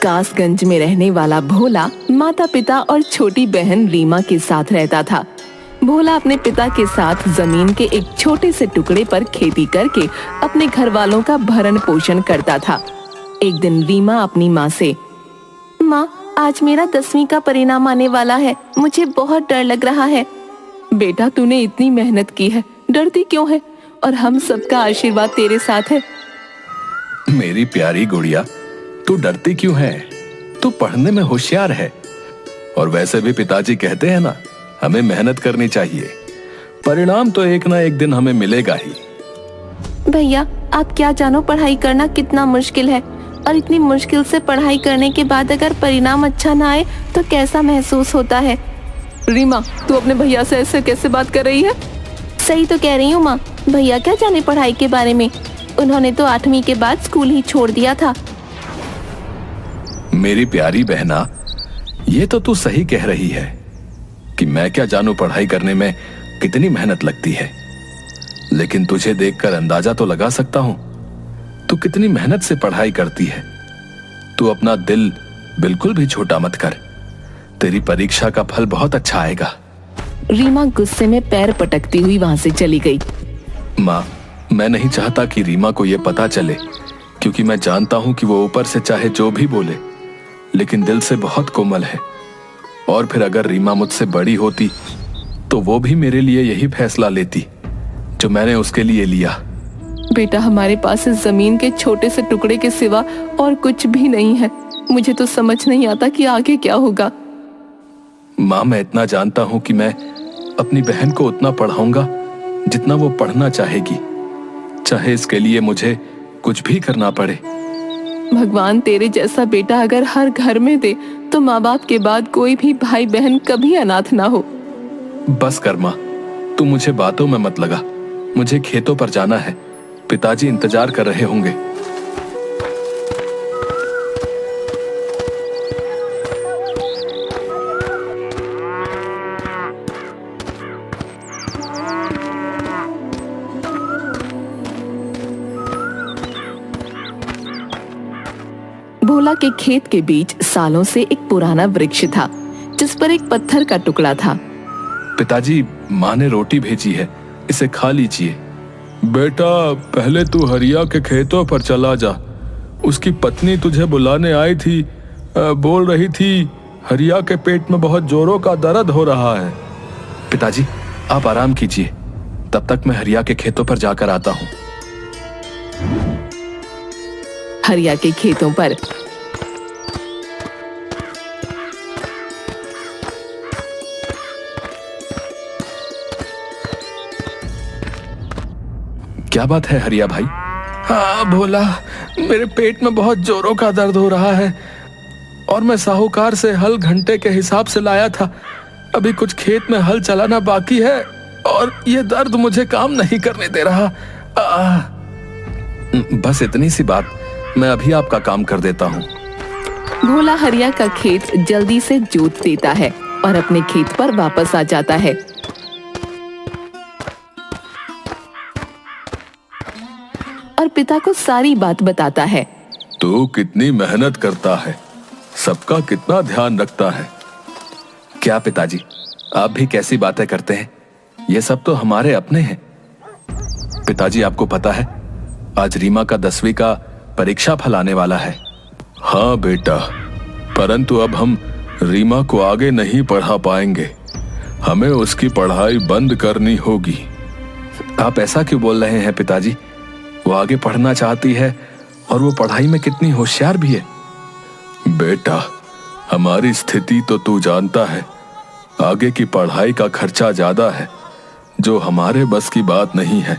कासगंज में रहने वाला भोला माता पिता और छोटी बहन रीमा के साथ रहता था। भोला अपने पिता के साथ जमीन के एक छोटे से टुकड़े पर खेती करके अपने घर वालों का भरण पोषण करता था। एक दिन रीमा अपनी माँ से, माँ, आज मेरा 10वीं का परिणाम आने वाला है, मुझे बहुत डर लग रहा है। बेटा, तूने इतनी मेहनत की है, डरती क्यों है? और हम सबका आशीर्वाद तेरे साथ है। मेरी प्यारी गुड़िया, तू डरती क्यों है? तू पढ़ने में होशियार है। और वैसे भी पिताजी कहते हैं ना, हमें मेहनत करनी चाहिए। परिणाम तो एक ना एक दिन हमें मिलेगा ही। भैया, आप क्या जानो पढ़ाई करना कितना मुश्किल है, और इतनी मुश्किल से पढ़ाई करने के बाद अगर परिणाम अच्छा ना आए तो कैसा महसूस होता है। रीमा, तू अपने भैया से ऐसे कैसे बात कर रही है? सही तो कह रही हूँ माँ, भैया क्या जाने पढ़ाई के बारे में, उन्होंने तो 8वीं के बाद स्कूल ही छोड़ दिया था। मेरी प्यारी बहना, ये तो तू सही कह रही है कि मैं क्या जानू पढ़ाई करने में कितनी मेहनत लगती है, लेकिन तुझे देखकर अंदाजा तो लगा सकता हूं तू कितनी मेहनत से पढ़ाई करती है। तू अपना दिल बिल्कुल भी छोटा मत कर, तेरी परीक्षा का फल बहुत अच्छा आएगा। रीमा गुस्से में पैर पटकती हुई वहां से चली गई। माँ, मैं नहीं चाहता कि रीमा को यह पता चले, क्योंकि मैं जानता हूं कि वो ऊपर से चाहे जो भी बोले, लेकिन दिल से बहुत कोमल है। और फिर अगर रीमा मुझसे बड़ी होती तो वो भी मेरे लिए यही फैसला लेती जो मैंने उसके लिए लिया। बेटा, हमारे पास इस जमीन के छोटे से टुकड़े के सिवा और कुछ भी नहीं है। मुझे तो समझ नहीं आता कि आगे क्या होगा। माँ, मैं इतना जानता हूं कि मैं अपनी बहन को उतना पढ़ाऊंगा जितना वो पढ़ना चाहेगी, चाहे इसके लिए मुझे कुछ भी करना पड़े। भगवान तेरे जैसा बेटा अगर हर घर में दे तो माँ बाप के बाद कोई भी भाई बहन कभी अनाथ ना हो। बस कर माँ, तू मुझे बातों में मत लगा। मुझे खेतों पर जाना है, पिताजी इंतजार कर रहे होंगे। भोला के खेत के बीच सालों से एक पुराना वृक्ष था, जिस पर एक पत्थर का टुकड़ा था। पिताजी, माँ ने रोटी भेजी है, इसे खा लीजिए। बेटा, पहले तू हरिया के खेतों पर चला जा। उसकी पत्नी तुझे बुलाने आई थी, बोल रही थी हरिया के पेट में बहुत जोरों का दर्द हो रहा है। पिताजी, आप आराम कीजिए, तब तक मैं हरिया के खेतों पर जाकर आता हूँ। हरिया के खेतों पर क्या बात है हरिया भाई? हाँ भोला, मेरे पेट में बहुत जोरों का दर्द हो रहा है और मैं साहूकार से हल घंटे के हिसाब से लाया था। अभी कुछ खेत में हल चलाना बाकी है और ये दर्द मुझे काम नहीं करने दे रहा। बस इतनी सी बात, मैं अभी आपका काम कर देता हूँ। भोला हरिया का खेत जल्दी से जोत देता है और अपने खेत पर वापस आ जाता है। और पिता को सारी बात बताता है। तू कितनी मेहनत करता है, सबका कितना ध्यान रखता है। क्या पिताजी, आप भी कैसी बातें करते हैं? ये सब तो हमारे अपने हैं। पिताजी, आपको पता है आज रीमा का 10वीं का परीक्षा फल आने वाला है। हाँ बेटा, परंतु अब हम रीमा को आगे नहीं पढ़ा पाएंगे। हमें उसकी पढ़ाई बंद करनी होगी। आप ऐसा क्यों बोल रहे हैं पिताजी? वो आगे पढ़ना चाहती है और वो पढ़ाई में कितनी होशियार भी है। बेटा, हमारी स्थिति तो तू जानता है। आगे की पढ़ाई का खर्चा ज्यादा है, जो हमारे बस की बात नहीं है।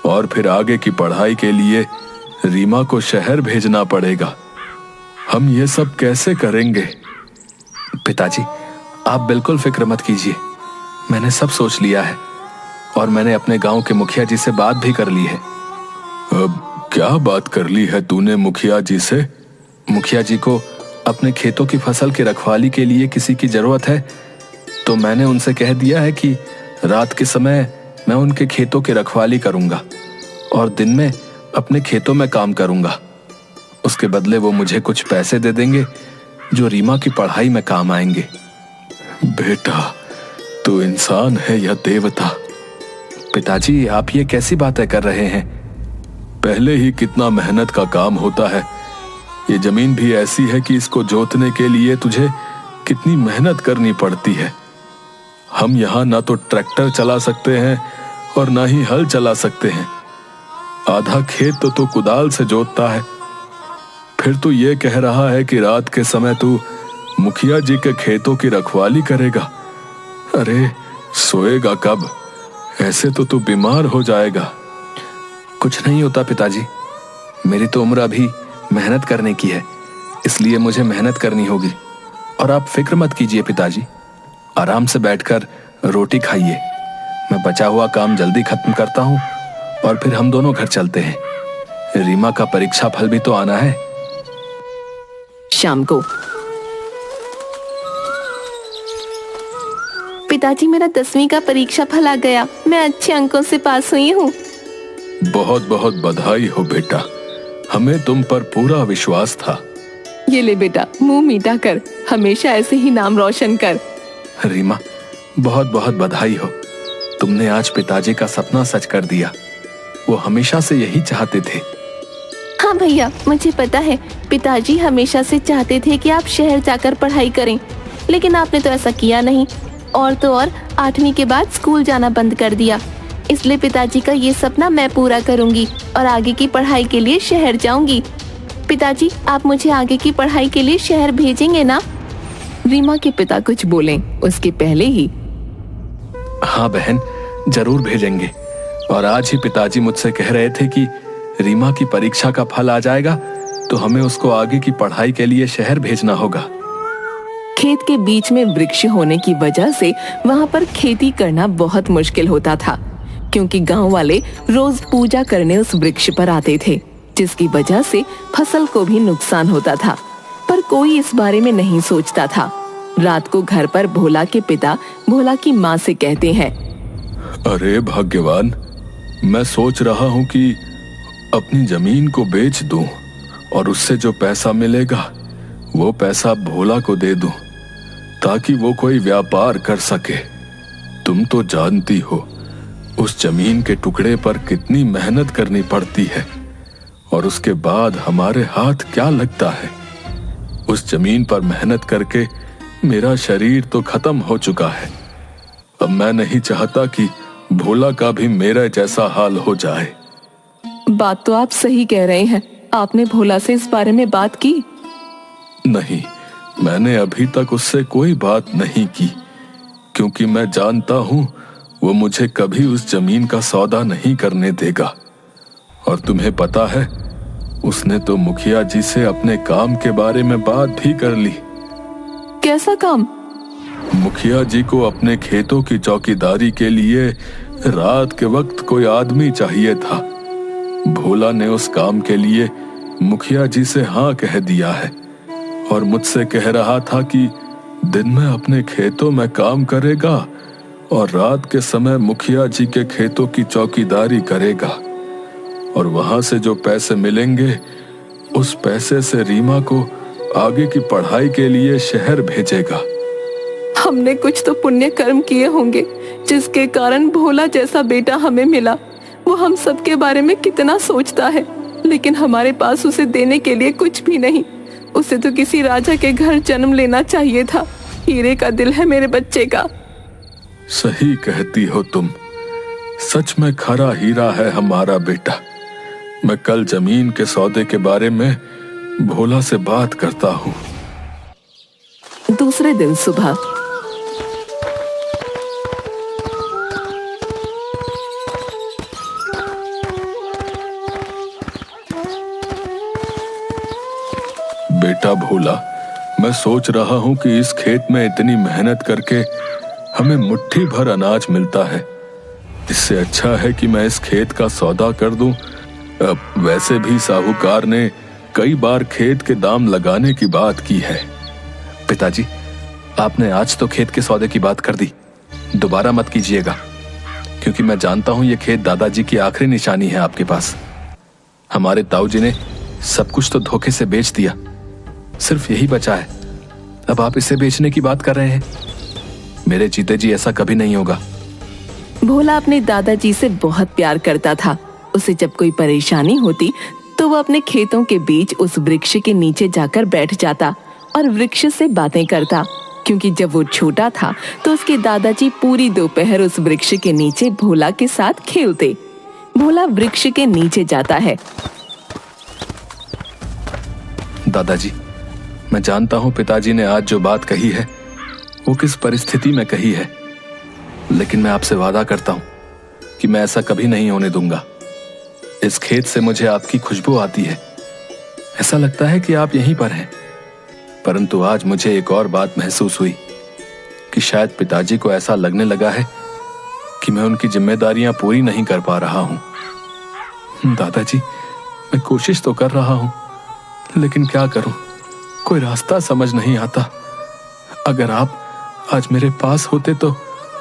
और फिर आगे की पढ़ाई के लिए रीमा को शहर भेजना पड़ेगा। हम ये सब कैसे करेंगे? पिताजी, आप बिल्कुल फिक्र मत कीजिए, मैंने सब सोच लिया है और मैंने अपने गांव के मुखिया जी से बात भी कर ली है। अब क्या बात कर ली है तूने मुखिया जी से? मुखिया जी को अपने खेतों की फसल की रखवाली के लिए किसी की जरूरत है, तो मैंने उनसे कह दिया है कि रात के समय मैं उनके खेतों की रखवाली करूंगा और दिन में अपने खेतों में काम करूंगा। उसके बदले वो मुझे कुछ पैसे दे देंगे जो रीमा की पढ़ाई में काम आएंगे। बेटा, तू इंसान है या देवता? पिताजी, आप ये कैसी बातें कर रहे हैं? पहले ही कितना मेहनत का काम होता है। ये जमीन भी ऐसी है कि इसको जोतने के लिए तुझे कितनी मेहनत करनी पड़ती है। हम यहाँ ना तो ट्रैक्टर चला सकते हैं और ना ही हल चला सकते हैं। आधा खेत तो तू कुदाल से जोतता है। फिर तू ये कह रहा है कि रात के समय तू मुखिया जी के खेतों की रखवाली करेगा। अरे सोएगा कब? ऐसे तो तू बीमार हो जाएगा। कुछ नहीं होता पिताजी, मेरी तो उम्र अभी मेहनत करने की है, इसलिए मुझे मेहनत करनी होगी। और आप फिक्र मत कीजिए पिताजी, आराम से बैठकर रोटी खाइए। मैं बचा हुआ काम जल्दी खत्म करता हूँ और फिर हम दोनों घर चलते हैं। रीमा का परीक्षा फल भी तो आना है। शाम को पिताजी, मेरा 10वीं का परीक्षा फल आ गया। मैं अच्छे अंकों से पास हुई हूँ। बहुत बहुत बधाई हो बेटा, हमें तुम पर पूरा विश्वास था। ये ले बेटा, मुंह मीठा कर, हमेशा ऐसे ही नाम रोशन कर। रीमा, बहुत बहुत बधाई हो, तुमने आज पिताजी का सपना सच कर दिया। वो हमेशा से यही चाहते थे। हाँ भैया, मुझे पता है पिताजी हमेशा से चाहते थे कि आप शहर जाकर पढ़ाई करें, लेकिन आपने तो ऐसा किया नहीं। और तो और 8वीं के बाद स्कूल जाना बंद कर दिया। इसलिए पिताजी का ये सपना मैं पूरा करूंगी और आगे की पढ़ाई के लिए शहर जाऊंगी। पिताजी, आप मुझे आगे की पढ़ाई के लिए शहर भेजेंगे ना? रीमा के पिता कुछ बोले उसके पहले ही, हाँ बहन, जरूर भेजेंगे। और आज ही पिताजी मुझसे कह रहे थे कि रीमा की परीक्षा का फल आ जाएगा तो हमें उसको आगे की पढ़ाई के लिए शहर भेजना होगा। खेत के बीच में वृक्ष होने की वजह से वहाँ पर खेती करना बहुत मुश्किल होता था, क्योंकि गांव वाले रोज पूजा करने उस वृक्ष पर आते थे, जिसकी वजह से फसल को भी नुकसान होता था। पर कोई इस बारे में नहीं सोचता था। रात को घर पर भोला के पिता भोला की माँ से कहते हैं, अरे भाग्यवान, मैं सोच रहा हूँ कि अपनी जमीन को बेच दूं और उससे जो पैसा मिलेगा वो पैसा भोला को दे दूं, ताकि वो कोई व्यापार कर सके। तुम तो जानती हो उस जमीन के टुकड़े पर कितनी मेहनत करनी पड़ती है और उसके बाद हमारे हाथ क्या लगता है। उस जमीन पर मेहनत करके मेरा शरीर तो खत्म हो चुका है। अब मैं नहीं चाहता कि भोला का भी मेरा जैसा हाल हो जाए। बात तो आप सही कह रहे हैं। आपने भोला से इस बारे में बात की? नहीं, मैंने अभी तक उससे कोई बात नहीं की, क्योंकि मैं जानता हूँ वो मुझे कभी उस जमीन का सौदा नहीं करने देगा। और तुम्हें पता है, उसने तो मुखिया जी से अपने काम के बारे में बात भी कर ली। कैसा काम? मुखिया जी को अपने खेतों की चौकीदारी के लिए रात के वक्त कोई आदमी चाहिए था। भोला ने उस काम के लिए मुखिया जी से हाँ कह दिया है और मुझसे कह रहा था कि दिन में अपने खेतों में काम करेगा और रात के समय मुखिया जी के खेतों की चौकीदारी करेगा, और वहां से जो पैसे मिलेंगे उस पैसे से रीमा को आगे की पढ़ाई के लिए शहर भेजेगा। हमने कुछ तो पुण्य कर्म किए होंगे जिसके कारण भोला जैसा बेटा हमें मिला। वो हम सबके बारे में कितना सोचता है, लेकिन हमारे पास उसे देने के लिए कुछ भी नहीं। उसे तो किसी राजा के घर जन्म लेना चाहिए था। हीरे का दिल है मेरे बच्चे का। सही कहती हो तुम, सच में खरा हीरा है हमारा बेटा। मैं कल जमीन के सौदे के बारे में भोला से बात करता हूँ। दूसरे दिन सुबह बेटा भोला, मैं सोच रहा हूँ कि इस खेत में इतनी मेहनत करके हमें मुट्ठी भर अनाज मिलता है। इससे अच्छा है कि मैं इस खेत का सौदा कर दूं। अब वैसे भी साहूकार ने कई बार खेत के दाम लगाने की बात की है। पिताजी, आपने आज तो खेत के सौदे की बात कर दी, दोबारा मत कीजिएगा, क्योंकि मैं जानता हूं ये खेत दादाजी की आखिरी निशानी है आपके पास। हमारे ताऊ जी ने सब कुछ तो धोखे से बेच दिया, सिर्फ यही बचा है। अब आप इसे बेचने की बात कर रहे हैं? मेरे जीते जी ऐसा कभी नहीं होगा। भोला अपने दादाजी से बहुत प्यार करता था। उसे जब कोई परेशानी होती तो वो अपने खेतों के बीच उस वृक्ष के नीचे जाकर बैठ जाता और वृक्ष से बातें करता, क्योंकि जब वो छोटा था तो उसके दादाजी पूरी दोपहर उस वृक्ष के नीचे भोला के साथ खेलते। भोला वृक्ष के नीचे जाता है। दादाजी, मैं जानता हूं पिताजी ने आज जो बात कही है वो किस परिस्थिति में कही है, लेकिन मैं आपसे वादा करता हूं कि मैं ऐसा कभी नहीं होने दूंगा। इस खेत से मुझे आपकी खुशबू आती है, ऐसा लगता है कि आप यहीं पर हैं। परंतु आज मुझे एक और बात महसूस हुई कि शायद पिताजी को ऐसा लगने लगा है कि मैं उनकी जिम्मेदारियां पूरी नहीं कर पा रहा हूं। दादाजी, मैं कोशिश तो कर रहा हूं, लेकिन क्या करूं, कोई रास्ता समझ नहीं आता। अगर आप आज मेरे पास होते तो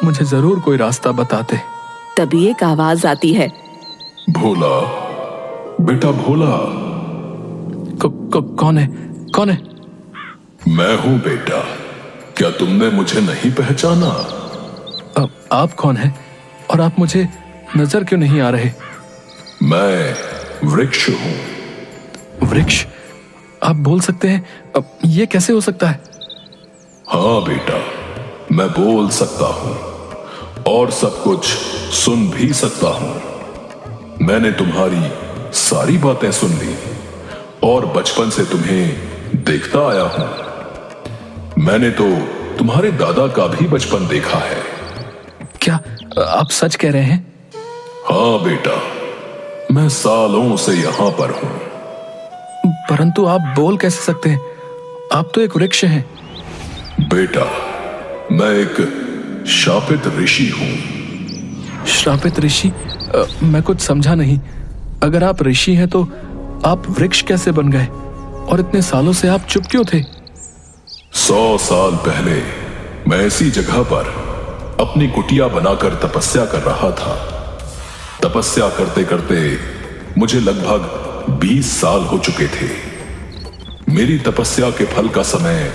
मुझे जरूर कोई रास्ता बताते। तभी एक आवाज आती है। भोला, बेटा भोला। कौन है? कौन है? मैं हूं बेटा, क्या तुमने मुझे नहीं पहचाना? आप कौन हैं और आप मुझे नजर क्यों नहीं आ रहे? मैं वृक्ष हूं। वृक्ष? आप बोल सकते हैं? ये कैसे हो सकता है? हाँ बेटा, मैं बोल सकता हूं और सब कुछ सुन भी सकता हूं। मैंने तुम्हारी सारी बातें सुन ली और बचपन से तुम्हें देखता आया हूं। मैंने तो तुम्हारे दादा का भी बचपन देखा है। क्या आप सच कह रहे हैं? हाँ बेटा, मैं सालों से यहां पर हूं। परंतु आप बोल कैसे सकते हैं? आप तो एक वृक्ष हैं। बेटा, मैं एक शापित ऋषि हूं। श्रापित ऋषि? मैं कुछ समझा नहीं। अगर आप ऋषि हैं तो आप वृक्ष कैसे बन गए? और इतने सालों से आप चुप क्यों थे? 100 साल पहले मैं ऐसी जगह पर अपनी कुटिया बनाकर तपस्या कर रहा था। तपस्या करते करते मुझे लगभग 20 साल हो चुके थे। मेरी तपस्या के फल का समय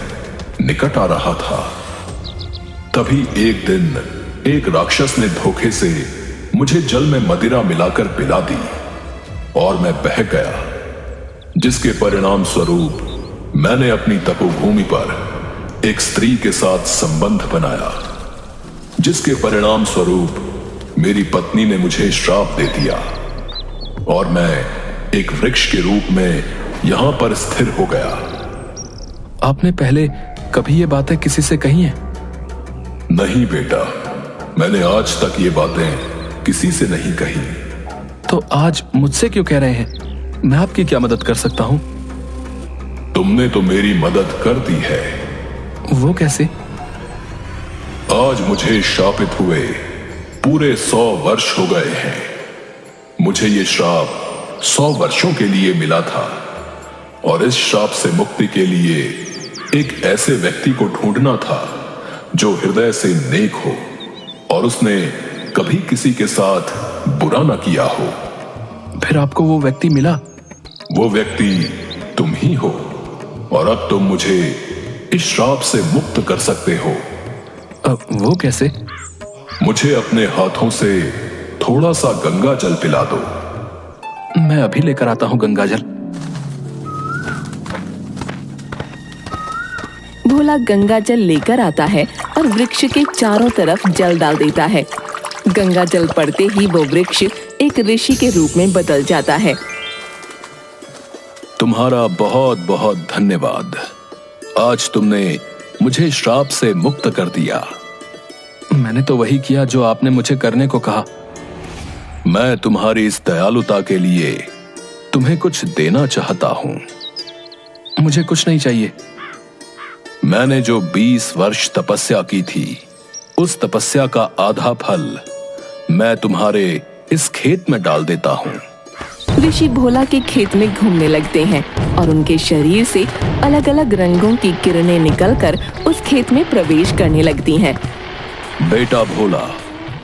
निकट आ रहा था। तभी एक दिन एक राक्षस ने धोखे से मुझे जल में मदिरा मिलाकर पिला दी और मैं बह गया, जिसके परिणाम स्वरूप मैंने अपनी तपोभूमि पर एक स्त्री के साथ संबंध बनाया, जिसके परिणाम स्वरूप मेरी पत्नी ने मुझे श्राप दे दिया और मैं एक वृक्ष के रूप में यहां पर स्थिर हो गया। आपने पहले कभी ये बातें किसी से कही हैं? नहीं बेटा, मैंने आज तक ये बातें किसी से नहीं कही। तो आज मुझसे क्यों कह रहे हैं? मैं आपकी क्या मदद कर सकता हूं? तुमने तो मेरी मदद कर दी है। वो कैसे? आज मुझे शापित हुए पूरे 100 वर्ष हो गए हैं। मुझे ये श्राप 100 वर्षों के लिए मिला था और इस श्राप से मुक्ति के लिए एक ऐसे व्यक्ति को ढूंढना था जो हृदय से नेक हो और उसने कभी किसी के साथ बुरा ना किया हो। फिर आपको वो व्यक्ति मिला? वो व्यक्ति तुम ही हो और अब तुम मुझे इस श्राप से मुक्त कर सकते हो। वो कैसे? मुझे अपने हाथों से थोड़ा सा गंगा जल पिला दो। मैं अभी लेकर आता हूं गंगा जल। भोला गंगा जल लेकर आता है और वृक्ष के चारों तरफ जल डाल देता है। गंगा जल पड़ते ही वो वृक्ष एक ऋषि के रूप में बदल जाता है। तुम्हारा बहुत बहुत धन्यवाद। आज तुमने मुझे श्राप से मुक्त कर दिया। मैंने तो वही किया जो आपने मुझे करने को कहा। मैं तुम्हारी इस दयालुता के लिए तुम्हें कुछ देना चाहता हूं। मुझे कुछ नहीं चाहिए। मैंने जो 20 वर्ष तपस्या की थी, उस तपस्या का आधा फल मैं तुम्हारे इस खेत में डाल देता हूं। ऋषि भोला के खेत में घूमने लगते हैं और उनके शरीर से अलग अलग रंगों की किरणें निकलकर उस खेत में प्रवेश करने लगती हैं। बेटा भोला,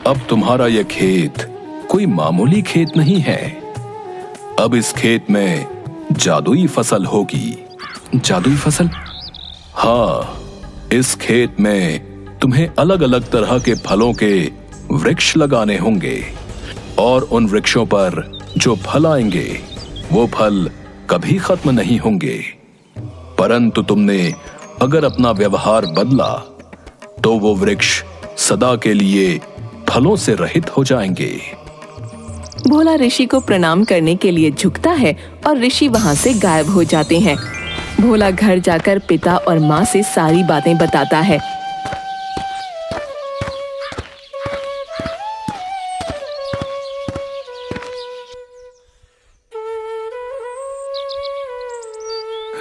अब तुम्हारा यह खेत कोई मामूली खेत नहीं है। अब इस खेत में जादुई फसल होगी। जादुई फसल? हाँ, इस खेत में तुम्हें अलग अलग तरह के फलों के वृक्ष लगाने होंगे और उन वृक्षों पर जो फल आएंगे वो फल कभी खत्म नहीं होंगे। परंतु तुमने अगर अपना व्यवहार बदला तो वो वृक्ष सदा के लिए फलों से रहित हो जाएंगे। भोला ऋषि को प्रणाम करने के लिए झुकता है और ऋषि वहां से गायब हो जाते हैं। भोला घर जाकर पिता और माँ से सारी बातें बताता है।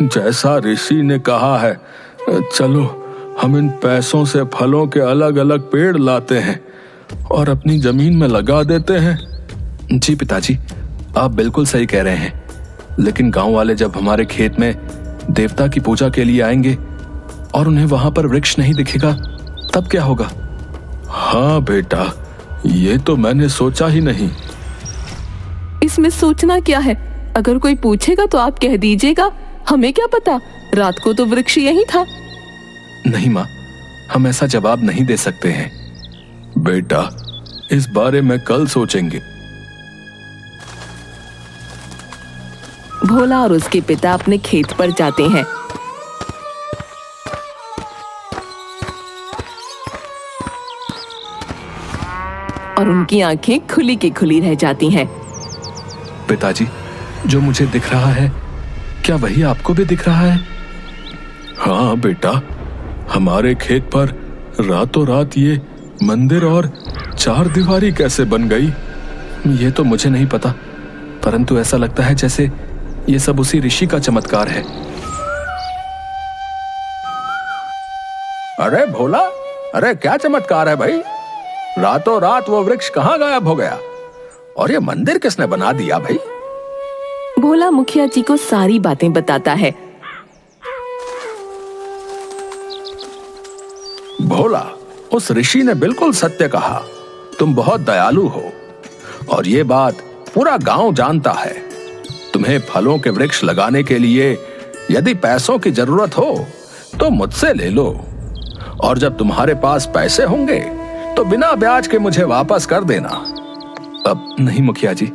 जैसा ऋषि ने कहा है, चलो हम इन पैसों से फलों के अलग अलग पेड़ लाते हैं और अपनी जमीन में लगा देते हैं। जी पिताजी, आप बिल्कुल सही कह रहे हैं, लेकिन गांव वाले जब हमारे खेत में देवता की पूजा के लिए आएंगे और उन्हें वहां पर वृक्ष नहीं दिखेगा तब क्या होगा? हाँ बेटा, ये तो मैंने सोचा ही नहीं। इसमें सोचना क्या है? अगर कोई पूछेगा तो आप कह दीजिएगा, हमें क्या पता, रात को तो वृक्ष यही था। नहीं माँ, हम ऐसा जवाब नहीं दे सकते हैं। बेटा, इस बारे में कल सोचेंगे। भोला और उसके पिता अपने खेत पर जाते हैं। और उनकी आंखें खुली की खुली रह जाती हैं। पिताजी, जो मुझे दिख रहा है, क्या वही आपको भी दिख रहा है? हाँ बेटा, हमारे खेत पर रातों रात ये मंदिर और चार दीवारी कैसे बन गई? ये तो मुझे नहीं पता, परंतु ऐसा लगता है जैसे ये सब उसी ऋषि का चमत्कार है। अरे भोला, अरे क्या चमत्कार है भाई? रातों रात वो वृक्ष कहाँ गायब हो गया? और ये मंदिर किसने बना दिया भाई? भोला मुखिया जी को सारी बातें बताता है। भोला, उस ऋषि ने बिल्कुल सत्य कहा। तुम बहुत दयालु हो और ये बात पूरा गांव जानता है। तुम्हें फलों के वृक्ष लगाने के लिए यदि पैसों की जरूरत हो तो मुझसे ले लो, और जब तुम्हारे पास पैसे होंगे तो बिना ब्याज के मुझे वापस कर देना। अब नहीं मुखिया जी,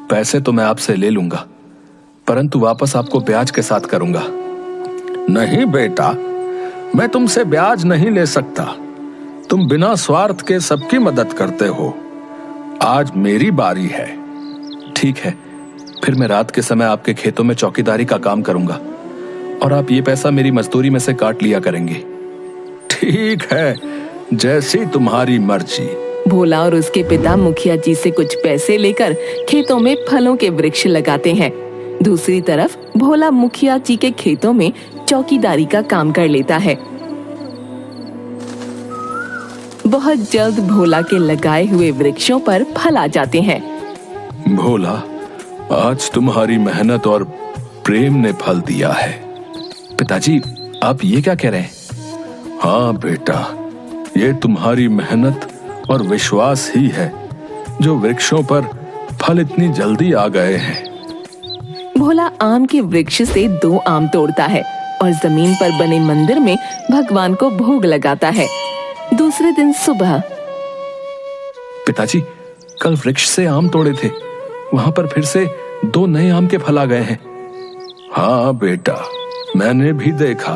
पैसे तो मैं आपसे ले लूंगा, परंतु वापस आपको ब्याज के साथ करूंगा। नहीं बेटा, मैं तुमसे ब्याज नहीं ले सकता। तुम बिना स्वार्थ के सबकी मदद करते हो। आज मेरी बारी है। ठीक है, फिर मैं रात के समय आपके खेतों में चौकीदारी का काम करूंगा और आप ये पैसा मेरी मजदूरी में से काट लिया करेंगे। ठीक है, जैसी तुम्हारी मर्जी। भोला और उसके पिता मुखिया जी से कुछ पैसे लेकर खेतों में फलों के वृक्ष लगाते हैं। दूसरी तरफ भोला मुखिया जी के खेतों में चौकीदारी का काम कर लेता है। बहुत जल्द भोला के लगाए हुए वृक्षों पर फल आ जाते हैं। भोला, आज तुम्हारी मेहनत और प्रेम ने फल दिया है। पिताजी, आप ये क्या कह रहे हैं? हाँ बेटा, ये तुम्हारी मेहनत और विश्वास ही है जो वृक्षों पर फल इतनी जल्दी आ गए हैं। भोला आम के वृक्ष से 2 आम तोड़ता है और जमीन पर बने मंदिर में भगवान को भोग लगाता है। दूसरे दिन सुबह। पिताजी, कल वृक्ष से आम तोड़े थे, वहां पर फिर से 2 नए आम के फल आ गए हैं। हाँ बेटा, मैंने भी देखा।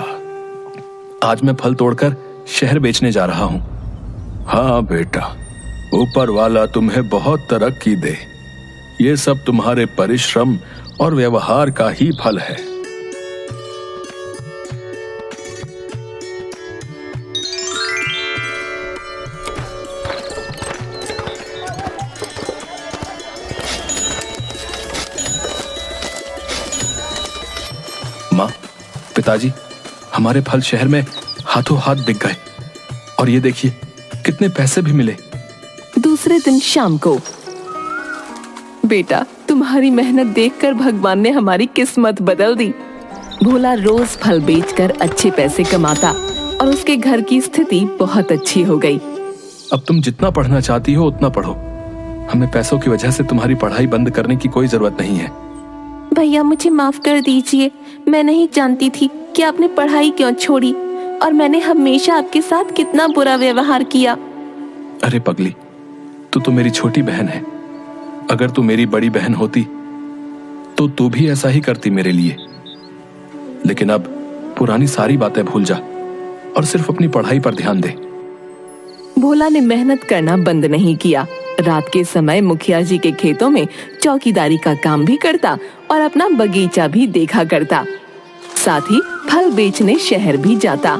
आज मैं फल तोड़कर शहर बेचने जा रहा हूँ। हाँ बेटा, ऊपर वाला तुम्हें बहुत तरक्की दे। ये सब तुम्हारे परिश्रम और व्यवहार का ही फल है। माँ, पिताजी, हमारे फल शहर में हाथों हाथ बिक गए और ये देखिए कितने पैसे भी मिले। दूसरे दिन शाम को। बेटा, तुम्हारी मेहनत देखकर भगवान ने हमारी किस्मत बदल दी। भोला रोज फल बेचकर अच्छे पैसे कमाता और उसके घर की स्थिति बहुत अच्छी हो गई। अब तुम जितना पढ़ना चाहती हो उतना पढ़ो। हमें पैसों की वजह से तुम्हारी पढ़ाई बंद करने की कोई जरूरत नहीं है। भैया मुझे माफ कर दीजिए, मैं नहीं जानती थी कि आपने पढ़ाई क्यों छोड़ी और मैंने हमेशा आपके साथ कितना बुरा व्यवहार किया। अरे पगली, तू तो मेरी छोटी बहन है। अगर तू मेरी बड़ी बहन होती तो तू भी ऐसा ही करती मेरे लिए। लेकिन अब पुरानी सारी बातें भूल जा और सिर्फ अपनी पढ़ाई पर ध्यान दे। भोला ने मेहनत करना बंद नहीं किया। रात के समय मुखिया जी के खेतों में चौकीदारी का काम भी करता और अपना बगीचा भी देखा करता। साथ ही फल बेचने शहर भी जाता।